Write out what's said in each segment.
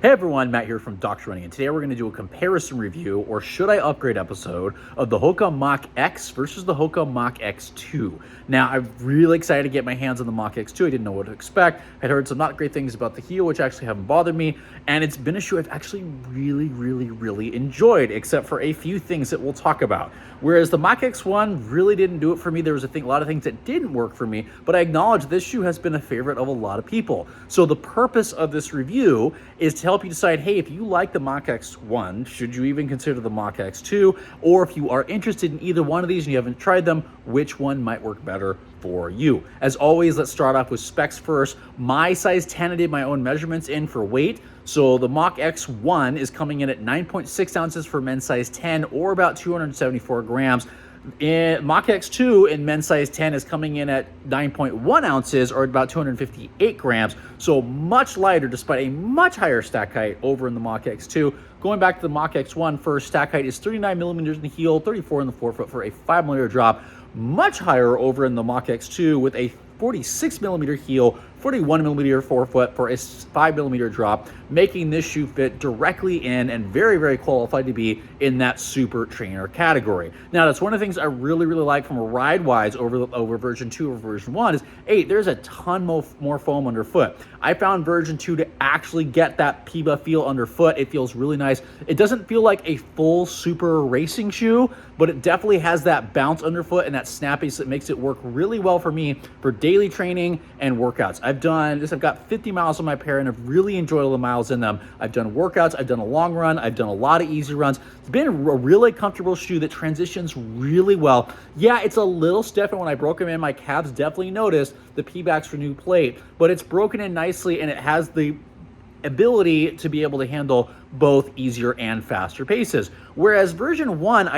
Hey everyone, Matt here from Dr. Running, and today we're going to do a comparison review, or should I upgrade episode, of the Hoka Mach X versus the Hoka Mach X2. Now, I'm really excited to get my hands on the Mach X2. I didn't know what to expect. I'd heard some not great things about the heel, which actually haven't bothered me, and it's been a shoe I've actually really enjoyed, except for a few things that we'll talk about. Whereas the Mach X1 really didn't do it for me. There was a lot of things that didn't work for me, but I acknowledge this shoe has been a favorite of a lot of people. So the purpose of this review is to help you decide, hey, if you like the Mach X1, should you even consider the Mach X2? Or if you are interested in either one of these and you haven't tried them, which one might work better for you? As always, let's start off with specs first. My size 10, I did my own measurements in for weight. So the Mach X1 is coming in at 9.6 ounces for men's size 10, or about 274 grams. Mach X2 in men's size 10 is coming in at 9.1 ounces, or about 258 grams. So much lighter, despite a much higher stack height over in the Mach X2. Going back to the Mach X1 first, stack height is 39 millimeters in the heel, 34 in the forefoot for a 5 millimeter drop. Much higher over in the Mach X2 with a 46 millimeter heel, 41 millimeter forefoot for a 5 millimeter drop, making this shoe fit directly in and very qualified to be in that super trainer category. Now, that's one of the things I really like from a ride-wise over version 2 or version 1 is, hey, there's a ton more foam underfoot. I found version 2 to actually get that PIBA feel underfoot. It feels really nice. It doesn't feel like a full super racing shoe, but it definitely has that bounce underfoot and that snappiness that makes it work really well for me for daily training and workouts. I've done this. I've got 50 miles on my pair and I've really enjoyed all the miles in them. I've done workouts. I've done a long run. I've done a lot of easy runs. It's been a really comfortable shoe that transitions really well. Yeah, it's a little stiff, and when I broke them in, my calves definitely noticed the P-backs for new plate, but it's broken in nicely and it has the ability to be able to handle both easier and faster paces. Whereas version 1,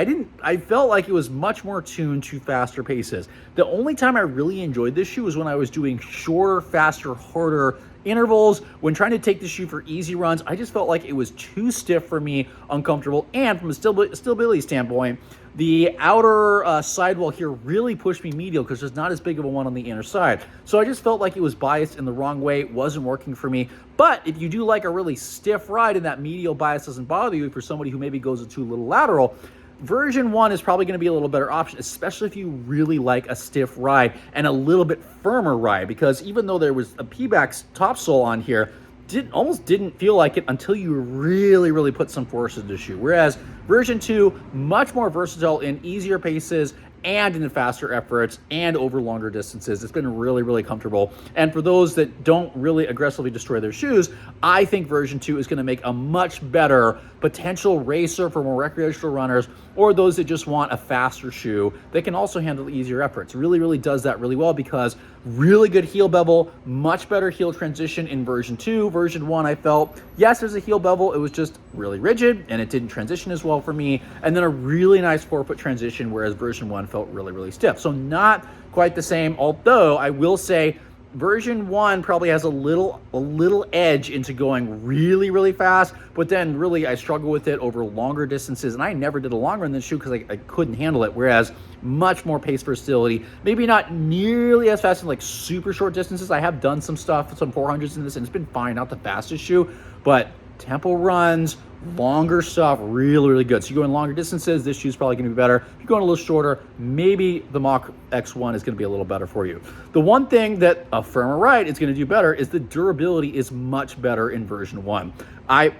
I felt like it was much more tuned to faster paces. The only time I really enjoyed this shoe was when I was doing shorter, faster, harder intervals. When trying to take the shoe for easy runs, I just felt like it was too stiff for me, uncomfortable, and from a stability standpoint, the outer sidewall here really pushed me medial because there's not as big of a one on the inner side. So I just felt like it was biased in the wrong way. It wasn't working for me. But if you do like a really stiff ride and that medial bias doesn't bother you, for somebody who maybe goes too little lateral, version 1 is probably going to be a little better option, especially if you really like a stiff ride and a little bit firmer ride, because even though there was a P-back topsole on here, almost didn't feel like it until you really put some force into the shoe. Whereas version 2, much more versatile in easier paces and in faster efforts and over longer distances. It's been really comfortable. And for those that don't really aggressively destroy their shoes, I think version 2 is going to make a much better potential racer for more recreational runners, or those that just want a faster shoe that can also handle easier efforts. Really does that really well, because really good heel bevel, much better heel transition in version 2. Version 1, I felt, yes, there's a heel bevel. It was just really rigid and it didn't transition as well for me. And then a really nice forefoot transition, whereas version 1 felt really stiff. So not quite the same, although I will say version 1 probably has a little edge into going really fast, but then really I struggle with it over longer distances, and I never did a long run in this shoe because I couldn't handle it. Whereas much more pace versatility, maybe not nearly as fast in like super short distances. I have done some stuff, some 400s in this, and it's been fine, not the fastest shoe, but tempo runs, longer stuff, really good. So you're going longer distances, this shoe's probably going to be better. If you're going a little shorter, maybe the Mach X1 is going to be a little better for you. The one thing that a firmer ride is going to do better is the durability is much better in version 1. I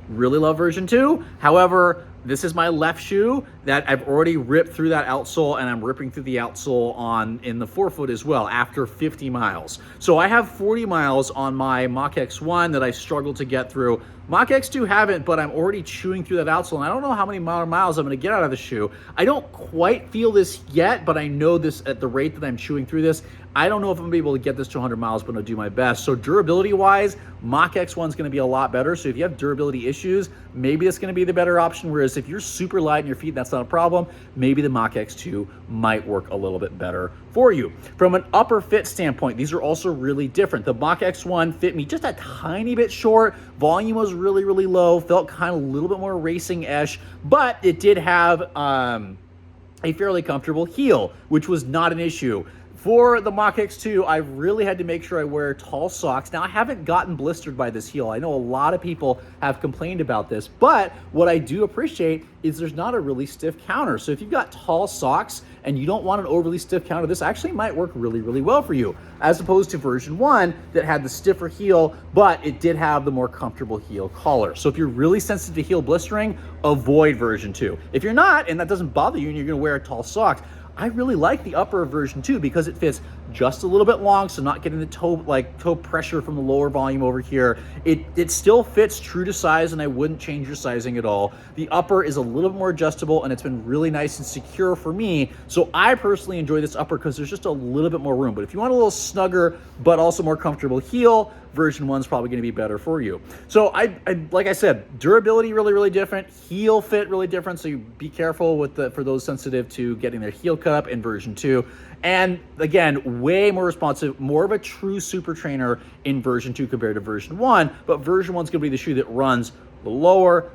really love version 2. However, this is my left shoe that I've already ripped through that outsole, and I'm ripping through the outsole in the forefoot as well after 50 miles. So I have 40 miles on my Mach X1 that I struggled to get through. Mach X2 haven't, but I'm already chewing through that outsole, and I don't know how many miles I'm going to get out of the shoe. I don't quite feel this yet, but I know this at the rate that I'm chewing through this. I don't know if I'm going to be able to get this to 100 miles, but I'm going to do my best. So durability-wise, Mach X1 is going to be a lot better. So if you have durability issues, maybe it's going to be the better option. Whereas if you're super light in your feet, that's not a problem. Maybe the Mach X2 might work a little bit better for you. From an upper fit standpoint, these are also really different. The Mach X1 fit me just a tiny bit short. Volume was really low. Felt kind of a little bit more racing-ish, but it did have a fairly comfortable heel, which was not an issue. For the Mach X2, I really had to make sure I wear tall socks. Now, I haven't gotten blistered by this heel. I know a lot of people have complained about this, but what I do appreciate is there's not a really stiff counter. So if you've got tall socks and you don't want an overly stiff counter, this actually might work really, really well for you, as opposed to version 1 that had the stiffer heel, but it did have the more comfortable heel collar. So if you're really sensitive to heel blistering, avoid version 2. If you're not, and that doesn't bother you and you're gonna wear tall socks, I really like the upper version 2 because it fits just a little bit long, so not getting the toe pressure from the lower volume over here. It still fits true to size, and I wouldn't change your sizing at all. The upper is a little bit more adjustable, and it's been really nice and secure for me. So I personally enjoy this upper because there's just a little bit more room. But if you want a little snugger, but also more comfortable heel, version 1 is probably going to be better for you. So I like I said, durability really, really different, heel fit really different. So you be careful with for those sensitive to getting their heel cut up in version 2. And again, way more responsive, more of a true super trainer in version 2 compared to version 1. But version 1 is going to be the shoe that runs a little lower,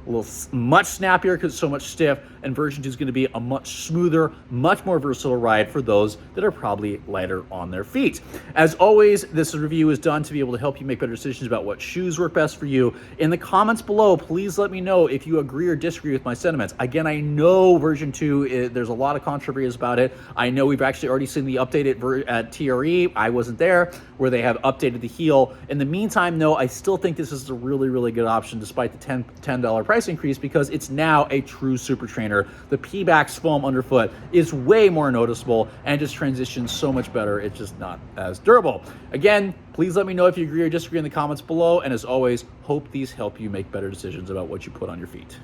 much snappier because it's so much stiff, and version 2 is going to be a much smoother, much more versatile ride for those that are probably lighter on their feet. As always, this review is done to be able to help you make better decisions about what shoes work best for you. In the comments below, please let me know if you agree or disagree with my sentiments. Again, I know version 2, there's a lot of controversies about it. I know we've actually already seen the updated at TRE. I wasn't there, where they have updated the heel. In the meantime, though, I still think this is a really, really good option despite the $10 price increase, because it's now a true super trainer. The Pebax foam underfoot is way more noticeable and just transitions so much better. It's just not as durable. Again, please let me know if you agree or disagree in the comments below. And as always, hope these help you make better decisions about what you put on your feet.